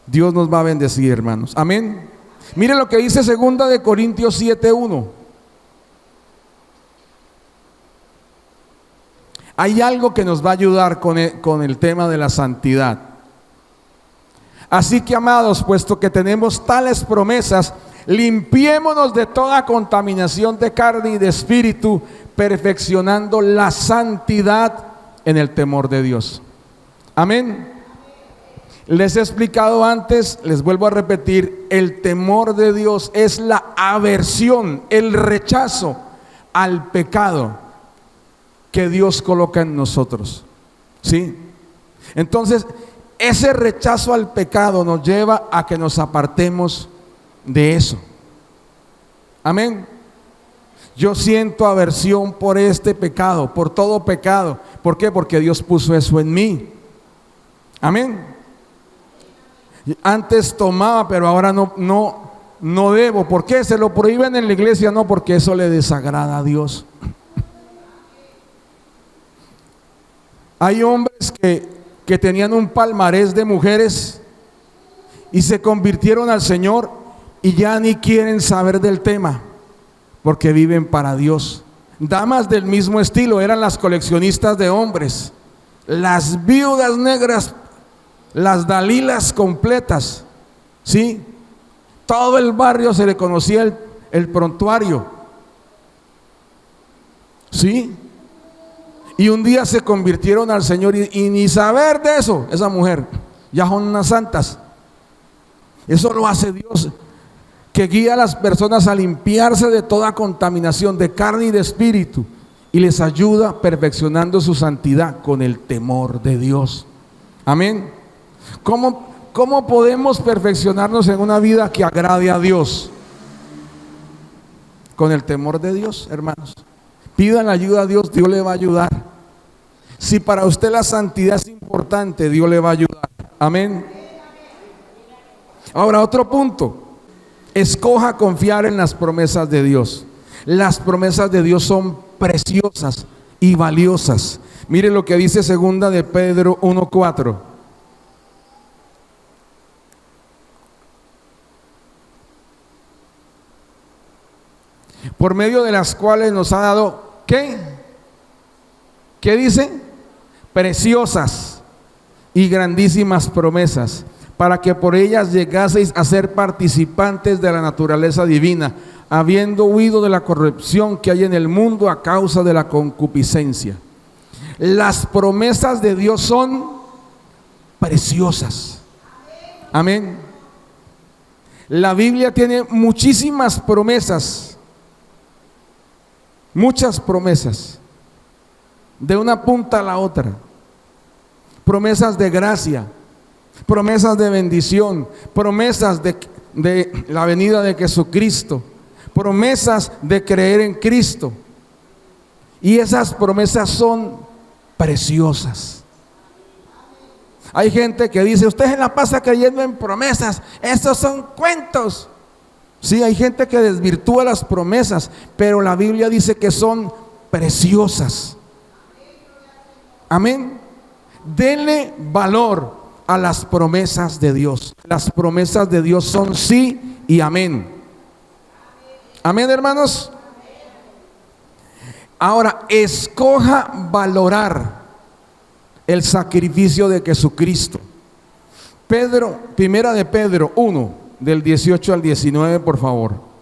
Dios nos va a bendecir, hermanos. Amén. Mire lo que dice 2 Corintios 7:1. Hay algo que nos va a ayudar con el tema de la santidad. Así que, amados, puesto que tenemos tales promesas, limpiémonos de toda contaminación de carne y de espíritu, perfeccionando la santidad en el temor de Dios. Amén. Les he explicado antes, les vuelvo a repetir: el temor de Dios es la aversión, el rechazo al pecado que Dios coloca en nosotros. ¿Sí? Entonces, ese rechazo al pecado nos lleva a que nos apartemos de eso. Amén. Yo siento aversión por este pecado, por todo pecado. ¿Por qué? Porque Dios puso eso en mí. Amén. Antes tomaba, pero ahora no debo. ¿Por qué? ¿Se lo prohíben en la iglesia? No, porque eso le desagrada a Dios. Hay hombres que tenían un palmarés de mujeres y se convirtieron al Señor y ya ni quieren saber del tema, porque viven para Dios. Damas del mismo estilo eran las coleccionistas de hombres, las viudas negras, las Dalilas completas, ¿sí? Todo el barrio se le conocía el prontuario, ¿sí? Y un día se convirtieron al Señor y ni saber de eso, esa mujer, ya son unas santas. Eso lo hace Dios, que guía a las personas a limpiarse de toda contaminación de carne y de espíritu, y les ayuda perfeccionando su santidad con el temor de Dios. Amén. ¿Cómo podemos perfeccionarnos en una vida que agrade a Dios? Con el temor de Dios, hermanos. Pidan ayuda a Dios, Dios le va a ayudar. Si para usted la santidad es importante, Dios le va a ayudar. Amén. Ahora, otro punto: escoja confiar en las promesas de Dios. Las promesas de Dios son preciosas y valiosas. Mire lo que dice 2 de Pedro 1:4. Por medio de las cuales nos ha dado, ¿qué? ¿Qué dice? Preciosas y grandísimas promesas, para que por ellas llegaseis a ser participantes de la naturaleza divina, habiendo huido de la corrupción que hay en el mundo a causa de la concupiscencia. Las promesas de Dios son preciosas. Amén. La Biblia tiene muchísimas promesas, muchas promesas, de una punta a la otra. Promesas de gracia, promesas de bendición, promesas de la venida de Jesucristo, promesas de creer en Cristo. Y esas promesas son preciosas. Hay gente que dice, usted se la pasa creyendo en promesas, esos son cuentos. Sí, hay gente que desvirtúa las promesas, pero la Biblia dice que son preciosas. Amén. Denle valor a las promesas de Dios. Las promesas de Dios son sí y amén. Amén, hermanos. Ahora, escoja valorar el sacrificio de Jesucristo. Primera de Pedro 1, del 18 al 19, por favor.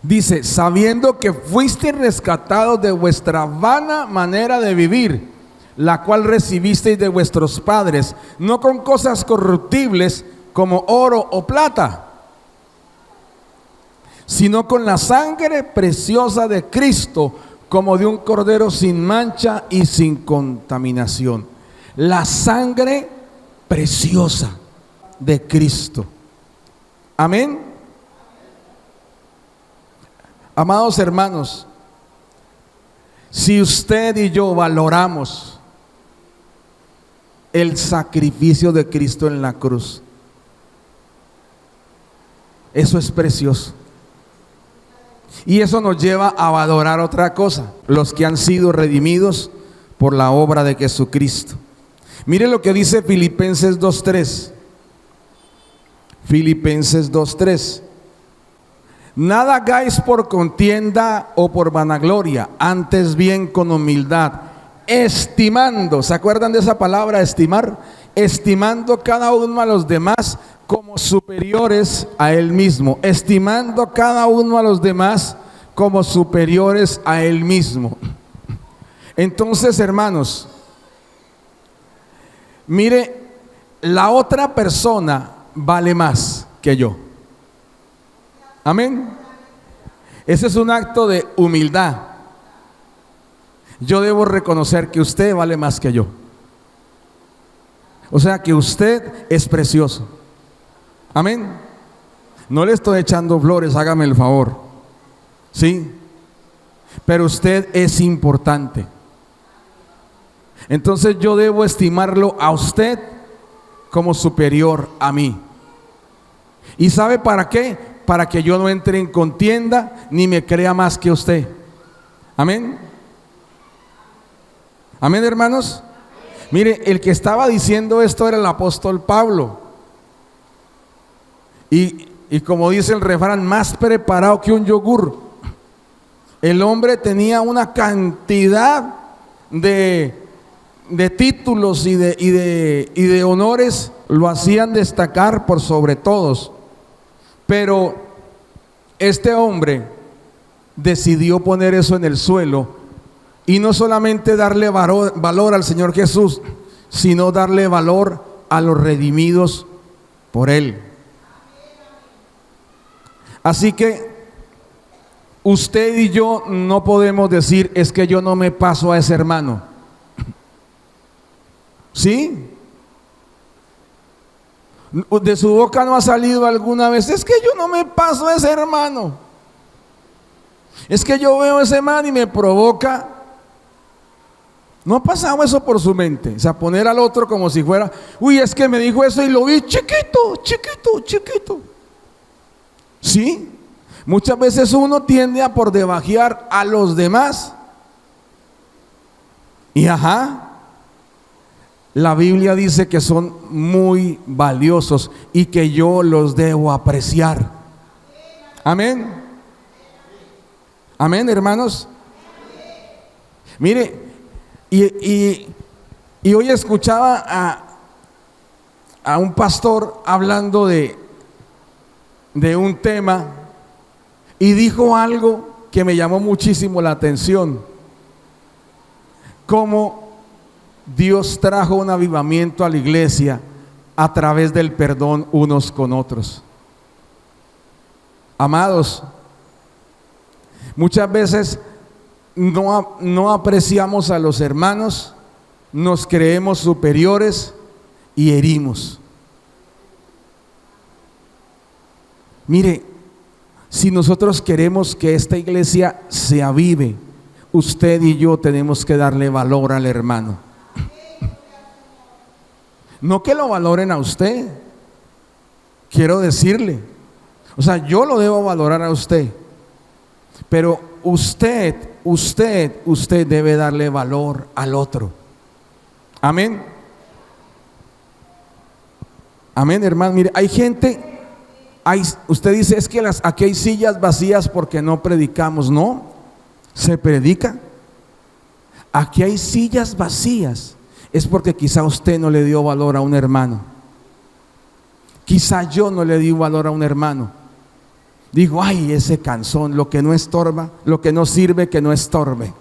Dice, sabiendo que fuisteis rescatados de vuestra vana manera de vivir, la cual recibisteis de vuestros padres, no con cosas corruptibles como oro o plata, sino con la sangre preciosa de Cristo, como de un cordero sin mancha y sin contaminación. La sangre preciosa de Cristo. Amén. Amados hermanos, si usted y yo valoramos el sacrificio de Cristo en la cruz, eso es precioso. Y eso nos lleva a valorar otra cosa: los que han sido redimidos por la obra de Jesucristo. Mire lo que dice Filipenses 2:3. Filipenses 2:3. Nada hagáis por contienda o por vanagloria, antes bien con humildad, estimando, ¿se acuerdan de esa palabra, estimar? Estimando cada uno a los demás como superiores a él mismo, estimando cada uno a los demás como superiores a él mismo. Entonces, hermanos, mire, la otra persona vale más que yo. Amén. Ese es un acto de humildad. Yo debo reconocer que usted vale más que yo. O sea que usted es precioso. Amén. No le estoy echando flores, hágame el favor. Sí. Pero usted es importante. Entonces yo debo estimarlo a usted como superior a mí. ¿Y sabe para qué? Para que yo no entre en contienda ni me crea más que usted. Amén. Amén, hermanos. Mire, el que estaba diciendo esto era el apóstol Pablo. Y como dice el refrán, más preparado que un yogur. El hombre tenía una cantidad de títulos y de honores, lo hacían destacar por sobre todos. Pero este hombre decidió poner eso en el suelo y no solamente darle valor al Señor Jesús, sino darle valor a los redimidos por Él. Así que usted y yo no podemos decir, es que yo no me paso a ese hermano. ¿Sí? De su boca no ha salido alguna vez, es que yo no me paso a ese hermano. Es que yo veo a ese man y me provoca. No ha pasado eso por su mente. O sea, poner al otro como si fuera, uy, es que me dijo eso y lo vi chiquito, chiquito, chiquito. Sí, muchas veces uno tiende a por debajear a los demás. Y la Biblia dice que son muy valiosos y que yo los debo apreciar. Amén. Amén, hermanos. Mire, y hoy escuchaba a un pastor hablando de un tema y dijo algo que me llamó muchísimo la atención, cómo Dios trajo un avivamiento a la iglesia a través del perdón unos con otros. Amados, muchas veces no apreciamos a los hermanos, nos creemos superiores y herimos. Mire, si nosotros queremos que esta iglesia se avive, usted y yo tenemos que darle valor al hermano. No que lo valoren a usted, quiero decirle, o sea, yo lo debo valorar a usted, pero usted debe darle valor al otro. Amén. Amén, hermano. Mire, hay gente, usted dice, es que aquí hay sillas vacías porque no predicamos. No, se predica. Aquí hay sillas vacías, es porque quizá usted no le dio valor a un hermano. Quizá yo no le di valor a un hermano. Digo, ay, ese cansón, lo que no estorba, lo que no sirve, que no estorbe.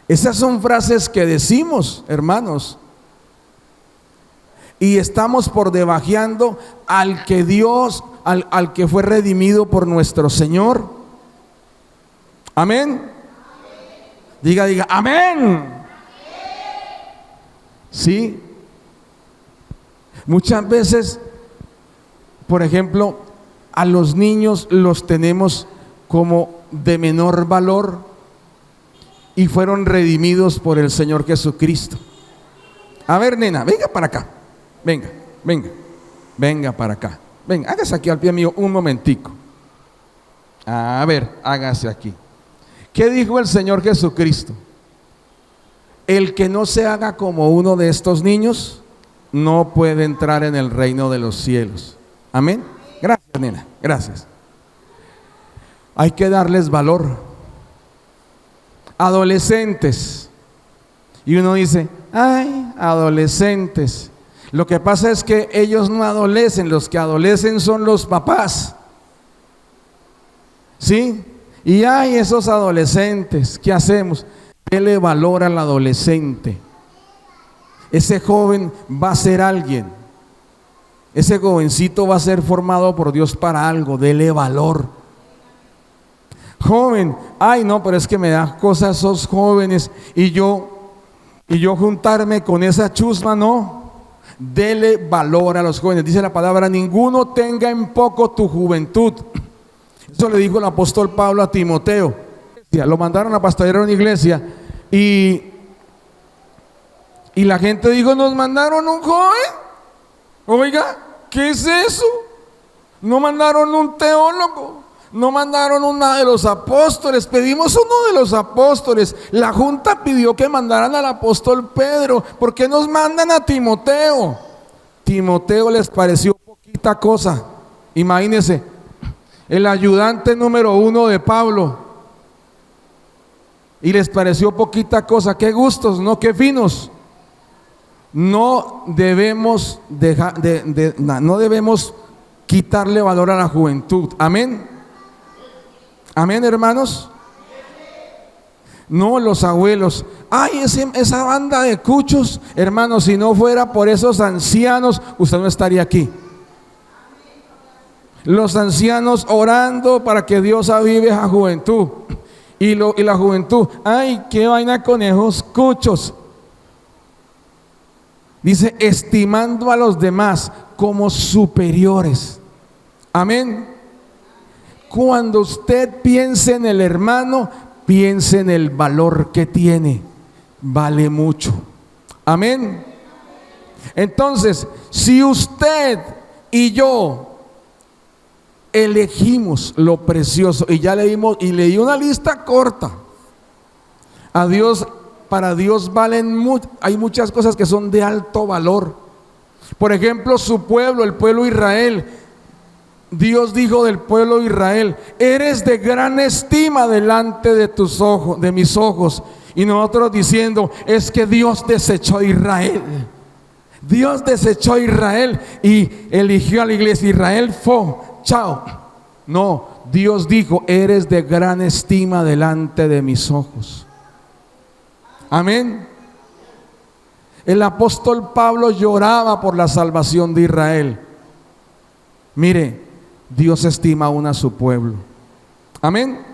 Esas son frases que decimos, hermanos, y estamos por debajeando al que Dios, al que fue redimido por nuestro Señor. Amén. Diga, amén. Sí. Muchas veces, por ejemplo, a los niños los tenemos como de menor valor y fueron redimidos por el Señor Jesucristo. A ver, nena, venga para acá. Venga para acá. Venga, hágase aquí al pie mío un momentico. A ver, hágase aquí. ¿Qué dijo el Señor Jesucristo? El que no se haga como uno de estos niños no puede entrar en el reino de los cielos. Amén. Gracias, nena, gracias. Hay que darles valor. Adolescentes. Y uno dice, ay, adolescentes. Lo que pasa es que ellos no adolecen, los que adolecen son los papás. ¿Sí? Y hay esos adolescentes, ¿qué hacemos? Dele valor al adolescente. Ese joven va a ser alguien. Ese jovencito va a ser formado por Dios para algo, dele valor. Joven, ay no, pero es que me da cosas esos jóvenes y yo juntarme con esa chusma, no. Dele valor a los jóvenes. Dice la palabra, ninguno tenga en poco tu juventud. Eso le dijo el apóstol Pablo a Timoteo. Lo mandaron a pastorear a una iglesia y la gente dijo, nos mandaron un joven. Oiga, ¿qué es eso? No mandaron un teólogo, no mandaron uno de los apóstoles, pedimos uno de los apóstoles. La junta pidió que mandaran al apóstol Pedro. ¿Por qué nos mandan a Timoteo? Timoteo les pareció poquita cosa. Imagínense, el ayudante número 1 de Pablo, y les pareció poquita cosa. Qué gustos, ¿no? Qué finos. No debemos no debemos quitarle valor a la juventud. Amén. Amén, hermanos. No, los abuelos. Ay, esa banda de cuchos, hermanos, si no fuera por esos ancianos, usted no estaría aquí. Los ancianos orando para que Dios avive a juventud. Y la juventud, ay, qué vaina con esos cuchos. Dice, estimando a los demás como superiores. Amén. Cuando usted piense en el hermano, piense en el valor que tiene. Vale mucho. Amén. Entonces, si usted y yo elegimos lo precioso, y ya leímos, y leí una lista corta. A Dios, para Dios hay muchas cosas que son de alto valor. Por ejemplo, su pueblo, el pueblo Israel. Dios dijo del pueblo de Israel, eres de gran estima delante de tus ojos, de mis ojos. Y nosotros diciendo, es que Dios desechó a Israel. Dios desechó a Israel y eligió a la iglesia. Israel fue, chao. No, Dios dijo: eres de gran estima delante de mis ojos. Amén. El apóstol Pablo lloraba por la salvación de Israel. Mire, Dios estima aún a su pueblo. Amén.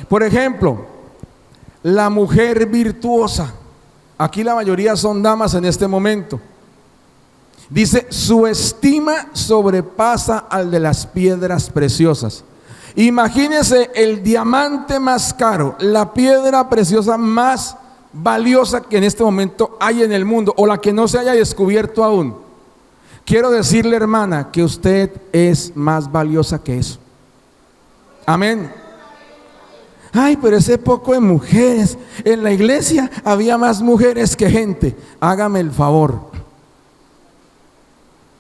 Por ejemplo, la mujer virtuosa. Aquí la mayoría son damas en este momento. Dice: su estima sobrepasa al de las piedras preciosas. Imagínese el diamante más caro, la piedra preciosa más valiosa que en este momento hay en el mundo, o la que no se haya descubierto aún. Quiero decirle, hermana, que usted es más valiosa que eso. Amén. Ay, pero ese poco de mujeres. En la iglesia había más mujeres que gente. Hágame el favor.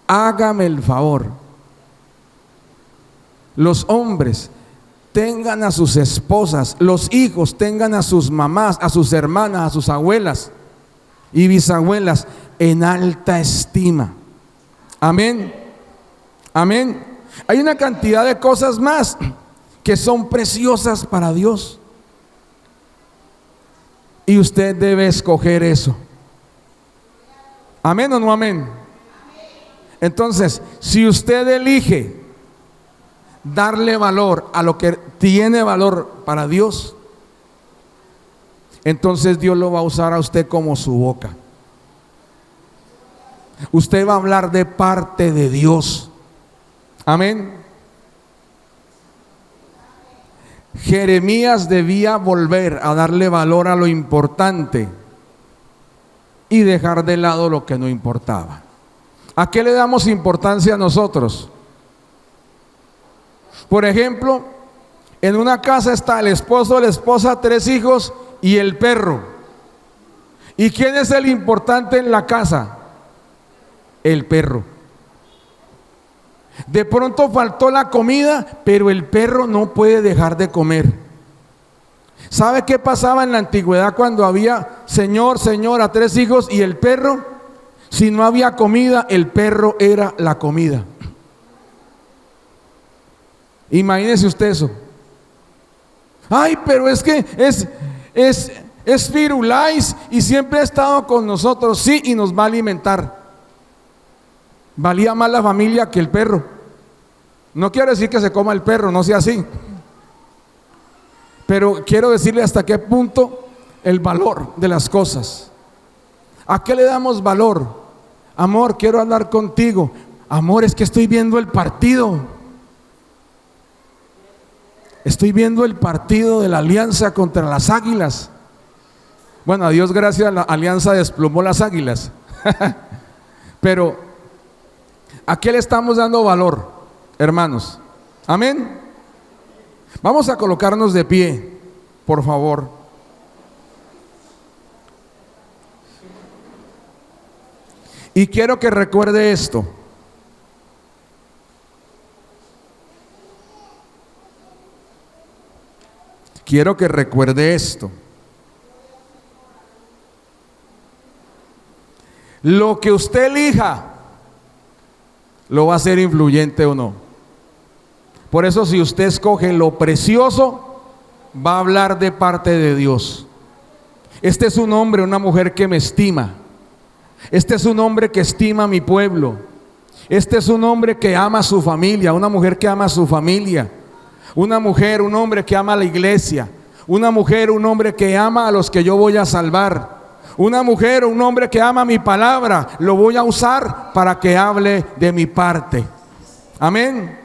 Hágame el favor. Los hombres tengan a sus esposas, los hijos tengan a sus mamás, a sus hermanas, a sus abuelas y bisabuelas en alta estima. Amén. Amén. Hay una cantidad de cosas más que son preciosas para Dios, y usted debe escoger eso. Amén o no amén. Entonces, si usted elige darle valor a lo que tiene valor para Dios, entonces Dios lo va a usar a usted como su boca. Usted va a hablar de parte de Dios. Amén. Jeremías debía volver a darle valor a lo importante y dejar de lado lo que no importaba. ¿A qué le damos importancia nosotros? Por ejemplo, en una casa está el esposo, la esposa, 3 hijos y el perro. ¿Y quién es el importante en la casa? El perro. De pronto faltó la comida, pero el perro no puede dejar de comer. ¿Sabe qué pasaba en la antigüedad cuando había señor, señora, 3 hijos y el perro? Si no había comida, el perro era la comida. Imagínese usted eso. Ay, pero es que es Firulais y siempre ha estado con nosotros. Sí, y nos va a alimentar. Valía más la familia que el perro. No quiero decir que se coma el perro, no sea así, pero quiero decirle hasta qué punto el valor de las cosas. ¿A qué le damos valor? Amor, quiero hablar contigo. Amor, es que estoy viendo el partido. Estoy viendo el partido de la Alianza contra las Águilas. Bueno, a Dios gracias, la Alianza desplomó las Águilas. Pero ¿a qué le estamos dando valor, hermanos? Amén. Vamos a colocarnos de pie, por favor. Y quiero que recuerde esto. Quiero que recuerde esto. Lo que usted elija lo va a hacer influyente o no. Por eso, si usted escoge lo precioso, va a hablar de parte de Dios. Este es un hombre, una mujer que me estima. Este es un hombre que estima a mi pueblo. Este es un hombre que ama a su familia, una mujer que ama a su familia. Una mujer, un hombre que ama a la iglesia. Una mujer, un hombre que ama a los que yo voy a salvar. Una mujer o un hombre que ama mi palabra, lo voy a usar para que hable de mi parte. Amén.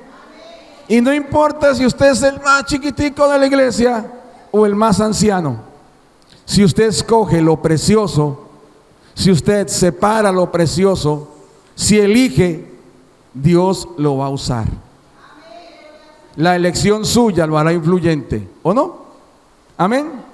Y no importa si usted es el más chiquitico de la iglesia o el más anciano. Si usted escoge lo precioso, si usted separa lo precioso, si elige, Dios lo va a usar. La elección suya lo hará influyente, ¿o no? Amén.